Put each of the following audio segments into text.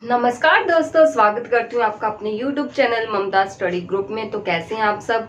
नमस्कार दोस्तों, स्वागत करती हूँ आपका अपने YouTube चैनल ममता स्टडी ग्रुप में। तो कैसे हैं आप सब?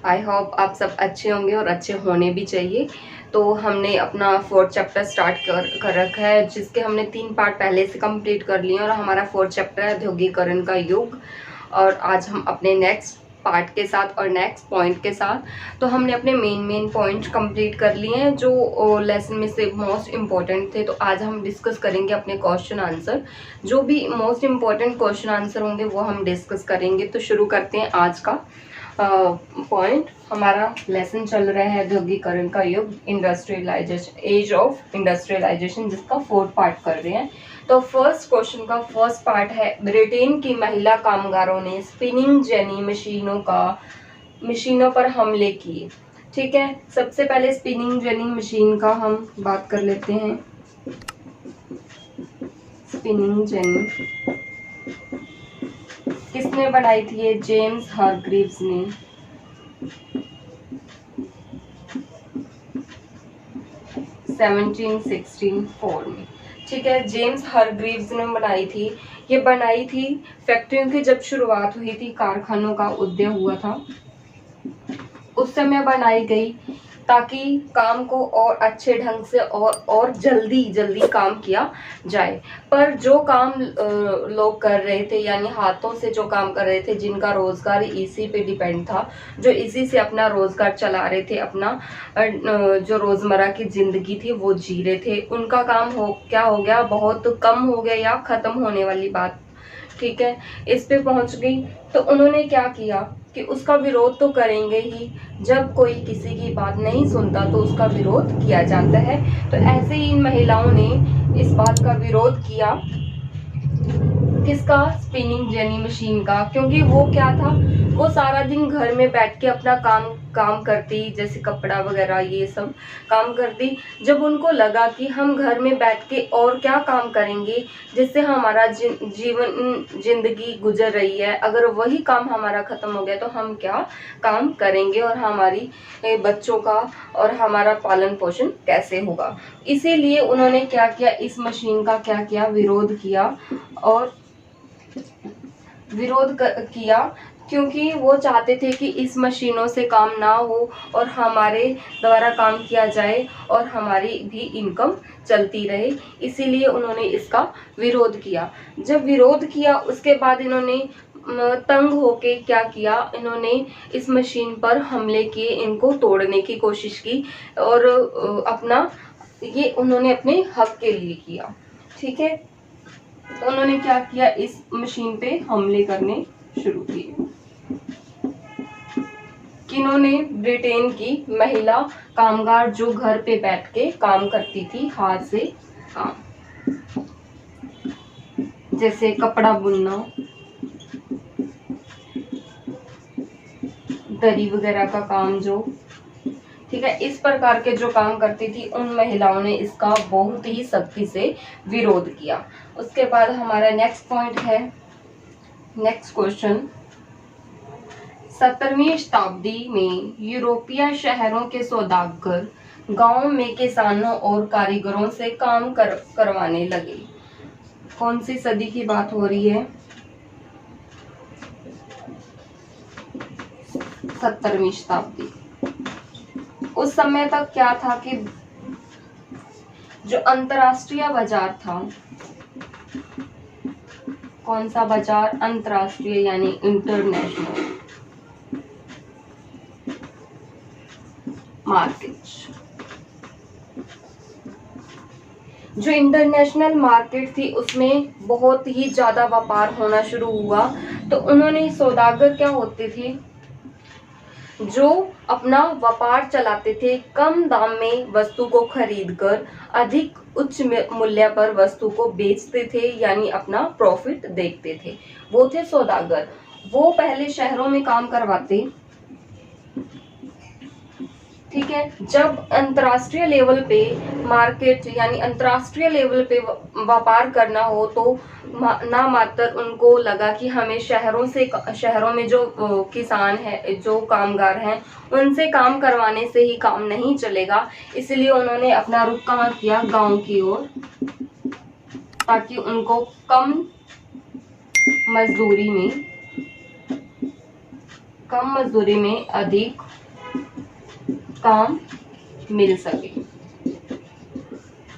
आई होप आप सब अच्छे होंगे और अच्छे होने भी चाहिए। तो हमने अपना 4th चैप्टर स्टार्ट कर रखा है, जिसके हमने 3 पार्ट पहले से कंप्लीट कर लिए और हमारा 4th चैप्टर है औद्योगिकरण का युग। और आज हम अपने नेक्स्ट पार्ट के साथ और नेक्स्ट पॉइंट के साथ, तो हमने अपने मेन पॉइंट कंप्लीट कर लिए हैं जो लेसन में से मोस्ट इम्पॉर्टेंट थे। तो आज हम डिस्कस करेंगे अपने क्वेश्चन आंसर, जो भी मोस्ट इम्पॉर्टेंट क्वेश्चन आंसर होंगे वो हम डिस्कस करेंगे। तो शुरू करते हैं आज का पॉइंट। हमारा लेसन चल रहा है औद्योगिकरण का युग, इंडस्ट्रियलाइजेशन, एज ऑफ इंडस्ट्रियलाइजेशन, जिसका 4th पार्ट कर रहे हैं। तो फर्स्ट क्वेश्चन का फर्स्ट पार्ट है, ब्रिटेन की महिला कामगारों ने स्पिनिंग जेनी मशीनों पर हमले किए। ठीक है, सबसे पहले स्पिनिंग जेनी मशीन का हम बात कर लेते हैं। स्पिनिंग जेनी किसने बनाई थी? ये जेम्स हारग्रीव्स ने। (1764) में। ठीक है, जेम्स हारग्रीव्स ने बनाई थी। ये बनाई थी फैक्ट्रियों की जब शुरुआत हुई थी, कारखानों का उदय हुआ था, उस समय बनाई गई ताकि काम को और अच्छे ढंग से और जल्दी काम किया जाए। पर जो काम लोग कर रहे थे, यानी हाथों से जो काम कर रहे थे, जिनका रोजगार इसी पे डिपेंड था, जो इसी से अपना रोजगार चला रहे थे, अपना जो रोजमर्रा की जिंदगी थी वो जी रहे थे, उनका काम क्या हो गया, बहुत कम हो गया या खत्म होने वाली बात। ठीक है, इस पे पहुंच गई। तो उन्होंने क्या किया कि उसका विरोध तो करेंगे ही, जब कोई किसी की बात नहीं सुनता तो उसका विरोध किया जाता है। तो ऐसे ही इन महिलाओं ने इस बात का विरोध किया, किसका? स्पिनिंग जेनी मशीन का। क्योंकि वो क्या था, वो सारा दिन घर में बैठ के अपना काम करती, जैसे कपड़ा वगैरह ये सब काम करती। जब उनको लगा कि हम घर में बैठ के और क्या काम करेंगे जिससे हमारा जिंदगी गुजर रही है, अगर वही काम हमारा खत्म हो गया तो हम क्या काम करेंगे और हमारी बच्चों का और हमारा पालन पोषण कैसे होगा। इसीलिए उन्होंने क्या किया, इस मशीन का क्या किया, विरोध किया। और किया क्योंकि वो चाहते थे कि इस मशीनों से काम ना हो और हमारे द्वारा काम किया जाए और हमारी भी इनकम चलती रहे। इसीलिए उन्होंने इसका विरोध किया। जब विरोध किया उसके बाद इन्होंने तंग होके क्या किया, इन्होंने इस मशीन पर हमले किए, इनको तोड़ने की कोशिश की और ये उन्होंने अपने हक के लिए किया। ठीक है, तो उन्होंने क्या किया, इस मशीन पे हमले करने शुरू किए। किन्होंने? ब्रिटेन की महिला कामगार, जो घर पे बैठ के काम करती थी, हाथ से काम, जैसे कपड़ा बुनना, दरी वगैरह का काम जो, ठीक है, इस प्रकार के जो काम करती थी, उन महिलाओं ने इसका बहुत ही सख्ती से विरोध किया। उसके बाद हमारा नेक्स्ट पॉइंट है, नेक्स्ट क्वेश्चन, 17वीं शताब्दी में यूरोपीय शहरों के सौदागर गांव में किसानों और कारीगरों से काम करवाने लगे। कौन सी सदी की बात हो रही है? 17वीं शताब्दी। उस समय तक क्या था कि जो अंतरराष्ट्रीय बाजार था, कौन सा बाजार? अंतरराष्ट्रीय, यानी इंटरनेशनल मार्केट। जो इंटरनेशनल मार्केट थी उसमें बहुत ही ज्यादा व्यापार होना शुरू हुआ। तो उन्होंने, सौदागर क्या होते थे, जो अपना व्यापार चलाते थे, कम दाम में वस्तु को खरीदकर अधिक उच्च मूल्य पर वस्तु को बेचते थे, यानी अपना प्रॉफिट देखते थे, वो थे सौदागर। वो पहले शहरों में काम करवाते। ठीक है, जब अंतर्राष्ट्रीय लेवल पे मार्केट, यानी अंतर्राष्ट्रीय लेवल पे व्यापार करना हो, तो ना मात्र उनको लगा कि हमें शहरों में जो किसान है, जो कामगार हैं, उनसे काम करवाने से ही काम नहीं चलेगा। इसलिए उन्होंने अपना रुख कहाँ किया? गांव की ओर, ताकि उनको कम मजदूरी में कम मजदूरी में अधिक काम मिल सके।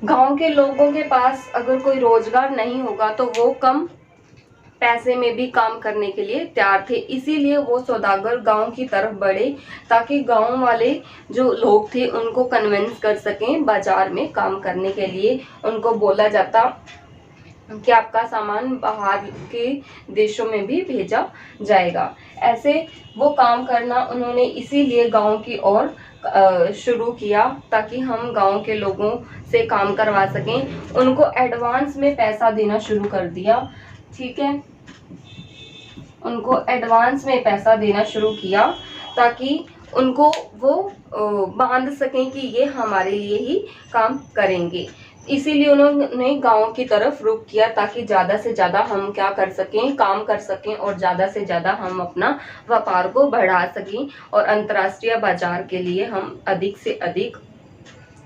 गांव के लोगों के पास अगर कोई रोजगार नहीं होगा तो वो कम पैसे में भी काम करने के लिए तैयार थे, इसीलिए वो सौदागर गांव की तरफ बढ़े ताकि गांव वाले जो लोग थे उनको कन्विंस कर सकें बाजार में काम करने के लिए। उनको बोला जाता कि आपका सामान बाहर के देशों में भी भेजा जाएगा। ऐसे वो काम करना उन्होंने इसीलिए गांव की ओर शुरू किया ताकि हम गांव के लोगों से काम करवा सकें। उनको एडवांस में पैसा देना शुरू कर दिया, ठीक है, उनको एडवांस में पैसा देना शुरू किया ताकि उनको वो बांध सकें कि ये हमारे लिए ही काम करेंगे। इसीलिए उन्होंने गांव की तरफ रुख किया ताकि ज़्यादा से ज़्यादा हम क्या कर सकें, काम कर सकें और ज़्यादा से ज़्यादा हम अपना व्यापार को बढ़ा सकें और अंतर्राष्ट्रीय बाजार के लिए हम अधिक से अधिक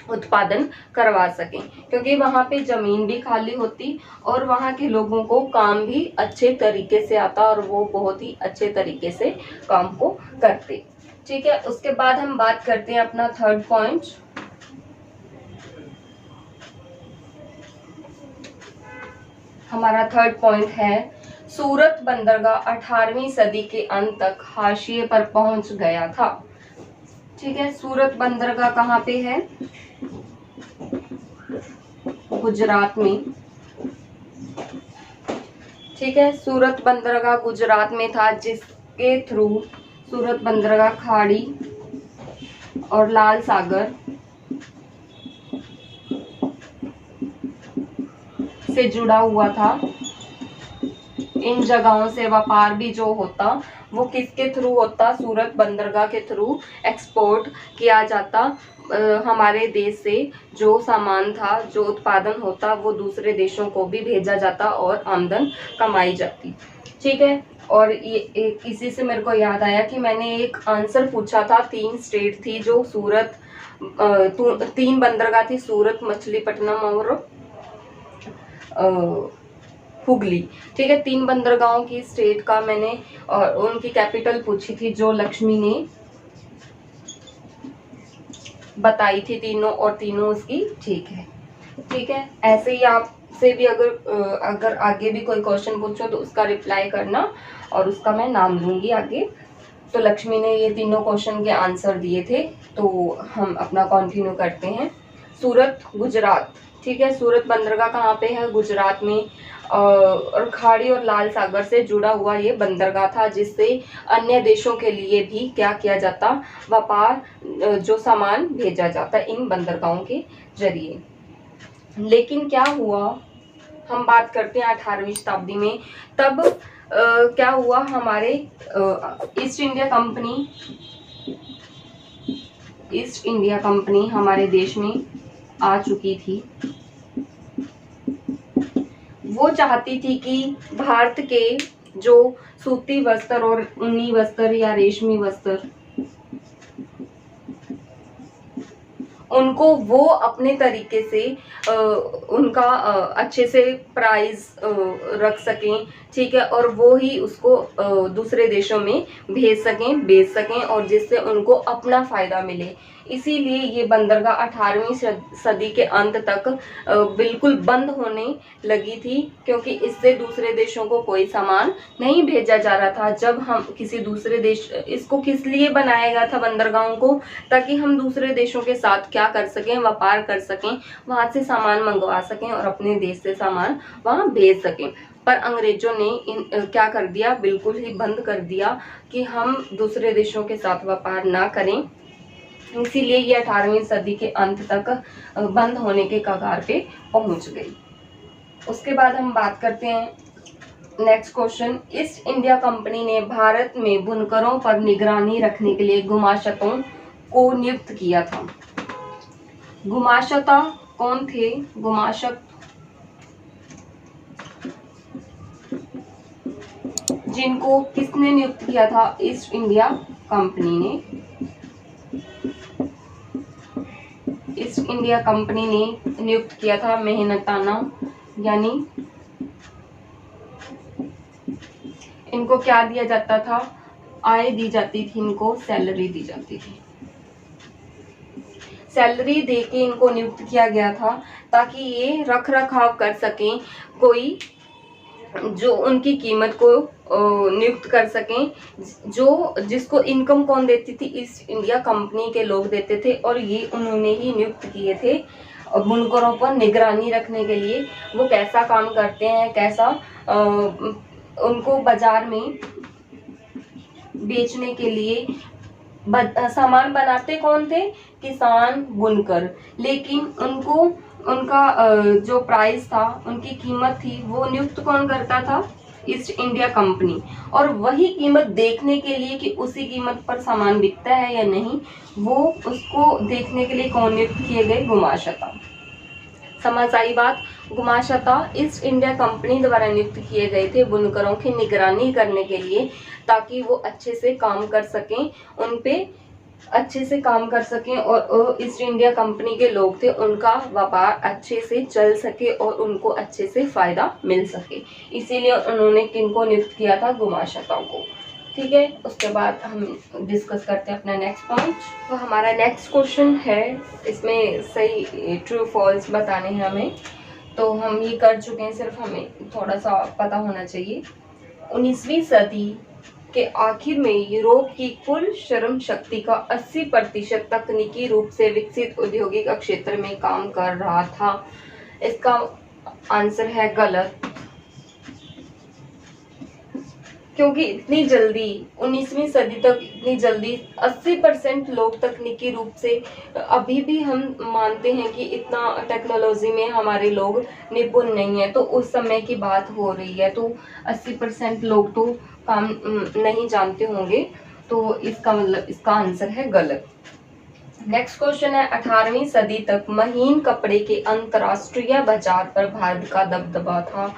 उत्पादन करवा सकें, क्योंकि वहाँ पे ज़मीन भी खाली होती और वहाँ के लोगों को काम भी अच्छे तरीके से आता और वो बहुत ही अच्छे तरीके से काम को करते। ठीक है, उसके बाद हम बात करते हैं अपना थर्ड पॉइंट। हमारा थर्ड पॉइंट है सूरत बंदरगाह 18वीं सदी के अंत तक हाशिए पर पहुंच गया था। ठीक है, सूरत बंदरगाह कहाँ पे है? गुजरात में। ठीक है, सूरत बंदरगाह गुजरात में था, जिसके थ्रू सूरत बंदरगाह खाड़ी और लाल सागर से जुड़ा हुआ था। इन जगहों से व्यापार भी जो होता वो किसके थ्रू होता? सूरत बंदरगाह के थ्रू एक्सपोर्ट किया जाता। हमारे देश से जो सामान था, जो उत्पादन होता, वो दूसरे देशों को भी भेजा जाता और आमदन कमाई जाती। ठीक है, और ये इसी से मेरे को याद आया कि मैंने एक आंसर पूछा था, 3 स्टेट थी जो सूरत 3 बंदरगाह थी, सूरत, मछलीपट्टनम और हुगली। ठीक है, 3 बंदरगाहों की स्टेट का मैंने और उनकी कैपिटल पूछी थी, जो लक्ष्मी ने बताई थी तीनों, और तीनों उसकी ठीक है। ठीक है, ऐसे ही आपसे भी अगर आगे भी कोई क्वेश्चन पूछो तो उसका रिप्लाई करना और उसका मैं नाम लूंगी आगे। तो लक्ष्मी ने ये तीनों क्वेश्चन के आंसर दिए थे, तो हम अपना कंटिन्यू करते हैं। सूरत गुजरात। ठीक है, सूरत बंदरगाह कहाँ पे है? गुजरात में। और खाड़ी और लाल सागर से जुड़ा हुआ ये बंदरगाह था, जिससे अन्य देशों के लिए भी क्या किया जाता? व्यापार, जो सामान भेजा जाता इन बंदरगाहों के जरिए। लेकिन क्या हुआ, हम बात करते हैं 18वीं शताब्दी में। तब क्या हुआ, हमारे ईस्ट इंडिया कंपनी हमारे देश में आ चुकी थी। वो चाहती थी कि भारत के जो सूती वस्त्र और ऊनी वस्त्र या रेशमी वस्त्र, उनको वो अपने तरीके से उनका अच्छे से प्राइस रख सकें। ठीक है, और वो ही उसको दूसरे देशों में भेज सकें, बेच सकें, और जिससे उनको अपना फ़ायदा मिले। इसीलिए ये बंदरगाह 18वीं सदी के अंत तक बिल्कुल बंद होने लगी थी, क्योंकि इससे दूसरे देशों को कोई सामान नहीं भेजा जा रहा था। जब हम किसी दूसरे देश, इसको किस लिए बनाया गया था बंदरगाहों को? ताकि हम दूसरे देशों के साथ क्या कर सकें? व्यापार कर सकें, वहाँ से सामान मंगवा सकें और अपने देश से सामान वहाँ भेज सकें। पर अंग्रेजों ने क्या कर दिया? बिल्कुल ही बंद कर दिया कि हम दूसरे देशों के साथ व्यापार ना करें। इसीलिए ये 18वीं सदी के अंत तक बंद होने के कगार पे पहुंच गई। उसके बाद हम बात करते हैं next question. East India company ने भारत में बुनकरों पर निगरानी रखने के लिए गुमाशतों को नियुक्त किया था। गुमाशता कौन थे? गुमाशत जिनको किसने नियुक्त किया था? ईस्ट इंडिया कंपनी ने। ईस्ट इंडिया कंपनी ने नियुक्त किया था मेहनताना, यानी इनको क्या दिया जाता था, आय दी जाती थी, इनको सैलरी दी जाती थी। सैलरी देके इनको नियुक्त किया गया था ताकि ये रख रखाव कर सकें, कोई जो उनकी कीमत को नियुक्त कर सकें, जो जिसको इनकम कौन देती थी, ईस्ट इंडिया कंपनी के लोग देते थे, और ये उन्होंने ही नियुक्त किए थे बुनकरों पर निगरानी रखने के लिए, वो कैसा काम करते हैं, कैसा उनको बाजार में बेचने के लिए सामान बनाते कौन थे, किसान बुनकर, लेकिन उनको उनका जो प्राइस था, उनकी कीमत थी, वो नियुक्त कौन करता था, ईस्ट इंडिया कंपनी। और वही कीमत देखने के लिए कि उसी कीमत पर सामान बिकता है या नहीं, वो उसको देखने के लिए कौन नियुक्त किए गए, गुमाशता। समझ आई बात। गुमाशता ईस्ट इंडिया कंपनी द्वारा नियुक्त किए गए थे बुनकरों की निगरानी करने के लिए, ताकि वो अच्छे से काम कर सकें, उन पे अच्छे से काम कर सकें, और ईस्ट इंडिया कंपनी के लोग थे, उनका व्यापार अच्छे से चल सके और उनको अच्छे से फायदा मिल सके, इसीलिए उन्होंने किनको नियुक्त किया था, गुमाशताओं को। ठीक है, उसके बाद हम डिस्कस करते हैं अपना नेक्स्ट पॉइंट। तो हमारा नेक्स्ट क्वेश्चन है, इसमें सही ट्रू फॉल्स बताने हैं हमें, तो हम ये कर चुके हैं, सिर्फ हमें थोड़ा सा पता होना चाहिए। 19वीं सदी के आखिर में यूरोप की कुल श्रम शक्ति का 80% तकनीकी रूप से विकसित औद्योगिक क्षेत्र में काम कर रहा था। इसका आंसर है गलत, क्योंकि इतनी जल्दी 19वीं सदी तक इतनी जल्दी 80% लोग तकनीकी रूप से, अभी भी हम मानते हैं कि इतना टेक्नोलॉजी में हमारे लोग निपुण नहीं है, तो उस समय की बात हो रही है, तो 80% लोग तो काम नहीं जानते होंगे, तो इसका मतलब इसका आंसर है गलत। नेक्स्ट क्वेश्चन है, 18वीं सदी तक महीन कपड़े के अंतर्राष्ट्रीय बाजार पर भारत का दबदबा था।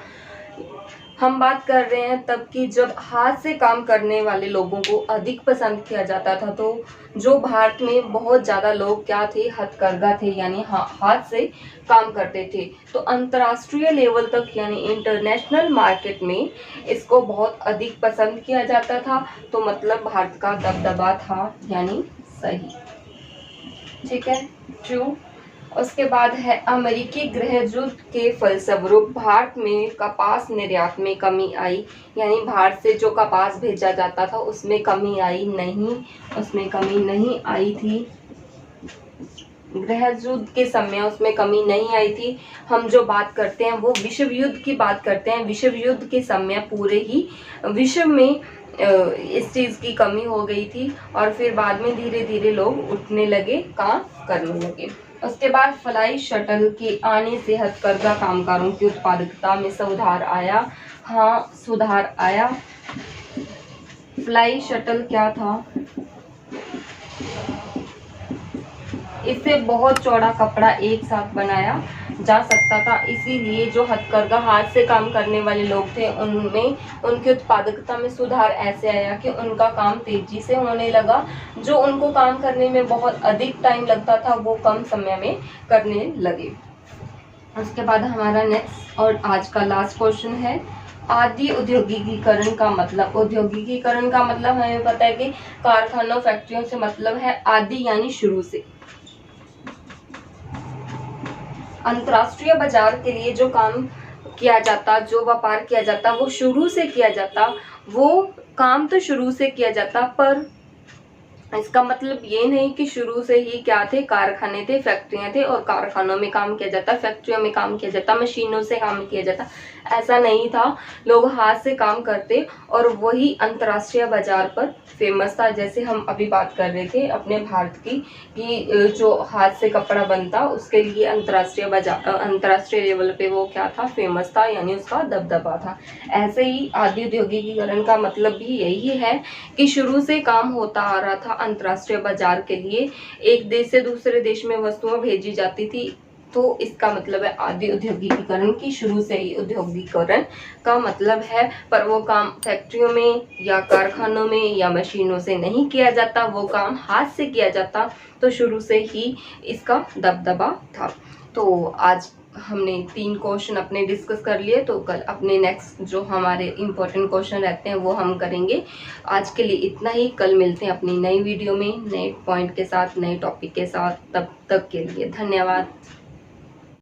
हम बात कर रहे हैं तब कि जब हाथ से काम करने वाले लोगों को अधिक पसंद किया जाता था, तो जो भारत में बहुत ज़्यादा लोग क्या थे, हथकरघा थे, यानी हाथ से काम करते थे, तो अंतर्राष्ट्रीय लेवल तक यानी इंटरनेशनल मार्केट में इसको बहुत अधिक पसंद किया जाता था, तो मतलब भारत का दबदबा था, यानी सही। ठीक है, ट्रू। उसके बाद है, अमेरिकी गृह युद्ध के फलस्वरूप भारत में कपास निर्यात में कमी आई, यानी भारत से जो कपास भेजा जाता था उसमें कमी आई नहीं, उसमें कमी नहीं आई थी। गृह युद्ध के समय उसमें कमी नहीं आई थी। हम जो बात करते हैं वो विश्व युद्ध की बात करते हैं। विश्व युद्ध के समय पूरे ही विश्व में इस चीज़ की कमी हो गई थी, और फिर बाद में धीरे धीरे लोग उठने लगे, काम करने लगे। उसके बाद फ्लाई शटल के आने से हथकरघा कामगारों की उत्पादकता में सुधार आया। हाँ, सुधार आया। फ्लाई शटल क्या था, इससे बहुत चौड़ा कपड़ा एक साथ बनाया जा सकता था, इसीलिए जो हथकरघा हाथ से काम करने वाले लोग थे उनमें उनकी उत्पादकता में सुधार ऐसे आया कि उनका काम तेजी से होने लगा। जो उनको काम करने में बहुत अधिक टाइम लगता था वो कम समय में करने लगे। उसके बाद हमारा नेक्स्ट और आज का लास्ट क्वेश्चन है, आदि औद्योगिकीकरण का मतलब। औद्योगिकीकरण का मतलब हमें पता है कि कारखानों फैक्ट्रियों से मतलब है आदि यानी शुरू से। अंतर्राष्ट्रीय बाजार के लिए जो काम किया जाता, जो व्यापार किया जाता, वो शुरू से किया जाता, वो काम तो शुरू से किया जाता, पर इसका मतलब ये नहीं कि शुरू से ही क्या थे, कारखाने थे, फैक्ट्रियां थे और कारखानों में काम किया जाता, फैक्ट्रियों में काम किया जाता, मशीनों से काम किया जाता, ऐसा नहीं था। लोग हाथ से काम करते और वही अंतर्राष्ट्रीय बाजार पर फेमस था। जैसे हम अभी बात कर रहे थे अपने भारत की कि जो हाथ से कपड़ा बनता उसके लिए अंतर्राष्ट्रीय बाजार, अंतर्राष्ट्रीय लेवल पे वो क्या था, फेमस था, यानी उसका दबदबा था। ऐसे ही आदि औद्योगिकीकरण का मतलब भी यही है कि शुरू से काम होता आ रहा था अंतर्राष्ट्रीय बाजार के लिए। एक देश से दूसरे देश में वस्तुएं भेजी जाती थी, तो इसका मतलब है आदि औद्योगिकीकरण की शुरू से ही औद्योगिकीकरण का मतलब है, पर वो काम फैक्ट्रियों में या कारखानों में या मशीनों से नहीं किया जाता, वो काम हाथ से किया जाता। तो शुरू से ही इसका दबदबा था। तो आज हमने 3 क्वेश्चन अपने डिस्कस कर लिए, तो कल अपने नेक्स्ट जो हमारे इम्पोर्टेंट क्वेश्चन रहते हैं वो हम करेंगे। आज के लिए इतना ही, कल मिलते हैं अपनी नई वीडियो में नए पॉइंट के साथ, नए टॉपिक के साथ। तब तक के लिए धन्यवाद।